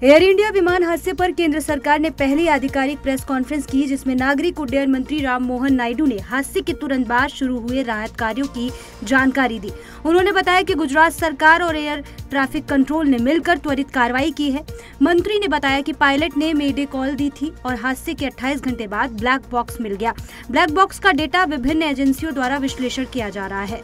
Air India विमान हादसे पर केंद्र सरकार ने पहली आधिकारिक प्रेस कॉन्फ्रेंस की, जिसमें नागरिक उड्डयन मंत्री राममोहन नायडू ने हादसे के तुरंत बाद शुरू हुए राहत कार्यों की जानकारी दी। उन्होंने बताया कि गुजरात सरकार और एयर ट्रैफिक कंट्रोल ने मिलकर त्वरित कार्रवाई की है। मंत्री ने बताया कि पायलट ने मेडे कॉल दी थी और हादसे के 28 घंटे बाद ब्लैक बॉक्स मिल गया। ब्लैक बॉक्स का डेटा विभिन्न एजेंसियों द्वारा विश्लेषण किया जा रहा है।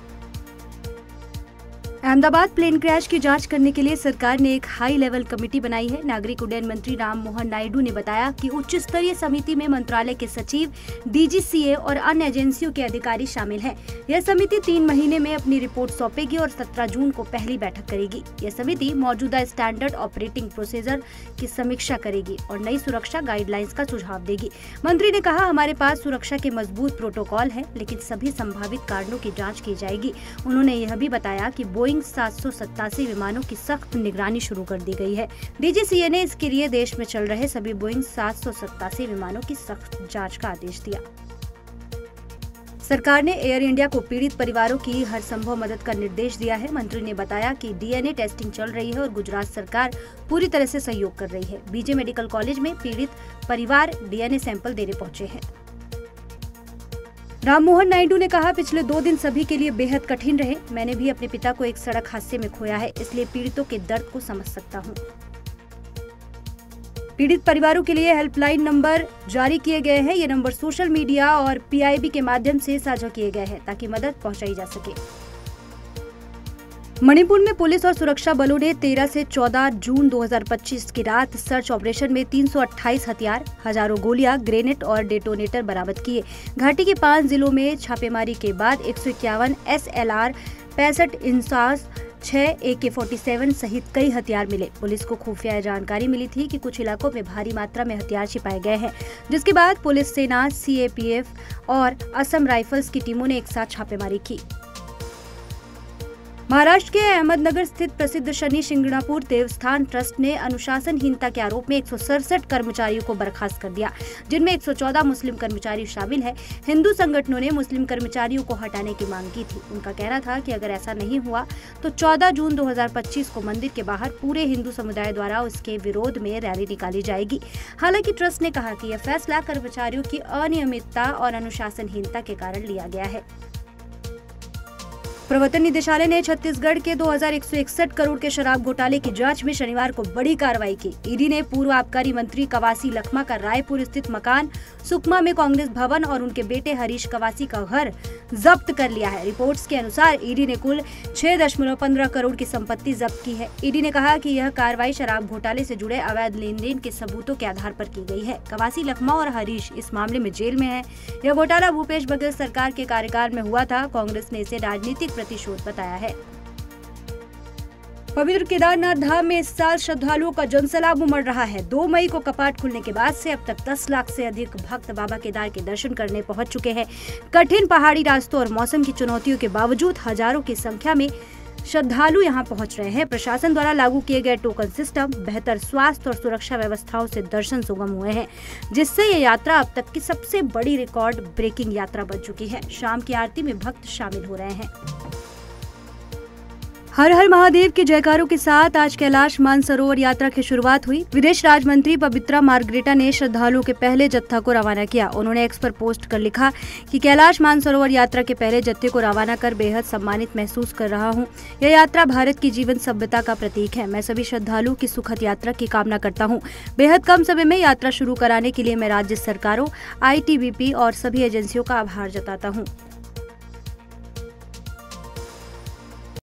अहमदाबाद प्लेन क्रैश की जांच करने के लिए सरकार ने एक हाई लेवल कमेटी बनाई है। नागरिक उड्डयन मंत्री राममोहन नायडू ने बताया कि उच्च स्तरीय समिति में मंत्रालय के सचिव, डीजीसीए और अन्य एजेंसियों के अधिकारी शामिल हैं। यह समिति 3 महीने में अपनी रिपोर्ट सौंपेगी और 17 जून को पहली बैठक करेगी। यह समिति मौजूदा स्टैंडर्ड ऑपरेटिंग प्रोसीजर की समीक्षा करेगी और नई सुरक्षा गाइडलाइंस का सुझाव देगी। मंत्री ने कहा, हमारे पास सुरक्षा के मजबूत प्रोटोकॉल है, लेकिन सभी संभावित कारणों की जाँच की जाएगी। उन्होंने यह भी बताया कि बोइंग 787 विमानों की सख्त निगरानी शुरू कर दी गई है। डीजीसीए ने इसके लिए देश में चल रहे सभी बोइंग 787 विमानों की सख्त जांच का आदेश दिया। सरकार ने एयर इंडिया को पीड़ित परिवारों की हर संभव मदद का निर्देश दिया है। मंत्री ने बताया कि डीएनए टेस्टिंग चल रही है और गुजरात सरकार पूरी तरह से सहयोग कर रही है। बीजे मेडिकल कॉलेज में पीड़ित परिवार डीएनए सैंपल देने पहुंचे हैं। राममोहन नायडू ने कहा, पिछले 2 दिन सभी के लिए बेहद कठिन रहे। मैंने भी अपने पिता को एक सड़क हादसे में खोया है, इसलिए पीड़ितों के दर्द को समझ सकता हूं। पीड़ित परिवारों के लिए हेल्पलाइन नंबर जारी किए गए हैं। ये नंबर सोशल मीडिया और पीआईबी के माध्यम से साझा किए गए हैं ताकि मदद पहुंचाई जा सके। मणिपुर में पुलिस और सुरक्षा बलों ने 13 से 14 जून 2025 की रात सर्च ऑपरेशन में 328 हथियार, हजारों गोलियां, ग्रेनेड और डेटोनेटर बरामद किए। घाटी के 5 जिलों में छापेमारी के बाद 151 SLR, 65 इंसास, 6 AK-47 सहित कई हथियार मिले। पुलिस को खुफिया जानकारी मिली थी कि कुछ इलाकों में भारी मात्रा में हथियार छिपाए गए हैं, जिसके बाद पुलिस सेना, CAPF और असम राइफल्स की टीमों ने एक साथ छापेमारी की। महाराष्ट्र के अहमदनगर स्थित प्रसिद्ध शनि शिंगणापुर देवस्थान ट्रस्ट ने अनुशासनहीनता के आरोप में 167 कर्मचारियों को बर्खास्त कर दिया, जिनमें 114 मुस्लिम कर्मचारी शामिल हैं। हिंदू संगठनों ने मुस्लिम कर्मचारियों को हटाने की मांग की थी। उनका कहना था कि अगर ऐसा नहीं हुआ तो 14 जून 2025 को मंदिर के बाहर पूरे हिंदू समुदाय द्वारा उसके विरोध में रैली निकाली जाएगी। हालांकि ट्रस्ट ने कहा कि यह फैसला कर्मचारियों की अनियमितता और अनुशासनहीनता के कारण लिया गया है। प्रवर्तन निदेशालय ने छत्तीसगढ़ के 2161 करोड़ के शराब घोटाले की जांच में शनिवार को बड़ी कार्रवाई की। ईडी ने पूर्व आबकारी मंत्री कवासी लखमा का रायपुर स्थित मकान, सुकमा में कांग्रेस भवन और उनके बेटे हरीश कवासी का घर जब्त कर लिया है। रिपोर्ट्स के अनुसार ईडी ने कुल 6.15 करोड़ की संपत्ति जब्त की है। ईडी ने कहा कि यह कार्रवाई शराब घोटाले से जुड़े अवैध लेन देन के सबूतों के आधार पर की गई है। कवासी लखमा और हरीश इस मामले में जेल में है। यह घोटाला भूपेश बघेल सरकार के कार्यकाल में हुआ था। कांग्रेस ने इसे राजनीतिक प्रतिशोध बताया है। पवित्र केदारनाथ धाम में इस साल श्रद्धालुओं का जनसैलाब उमड़ रहा है। 2 मई को कपाट खुलने के बाद से अब तक 10 लाख से अधिक भक्त बाबा केदार के दर्शन करने पहुंच चुके हैं। कठिन पहाड़ी रास्तों और मौसम की चुनौतियों के बावजूद हजारों की संख्या में श्रद्धालु यहां पहुंच रहे हैं। प्रशासन द्वारा लागू किए गए टोकन सिस्टम, बेहतर स्वास्थ्य और सुरक्षा व्यवस्थाओं से दर्शन सुगम हुए हैं, जिससे ये यात्रा अब तक की सबसे बड़ी रिकॉर्ड ब्रेकिंग यात्रा बन चुकी है। शाम की आरती में भक्त शामिल हो रहे हैं। हर हर महादेव के जयकारों के साथ आज कैलाश मानसरोवर यात्रा की शुरुआत हुई। विदेश राज्य मंत्री पवित्रा मार्गरेटा ने श्रद्धालुओं के पहले जत्था को रवाना किया। उन्होंने एक्स पर पोस्ट कर लिखा कि कैलाश मानसरोवर यात्रा के पहले जत्थे को रवाना कर बेहद सम्मानित महसूस कर रहा हूं। यह यात्रा भारत की जीवन सभ्यता का प्रतीक है। मैं सभी श्रद्धालुओं की सुखद यात्रा की कामना करता हूँ। बेहद कम समय में यात्रा शुरू कराने के लिए मैं राज्य सरकारों, ITBP और सभी एजेंसियों का आभार जताता हूँ।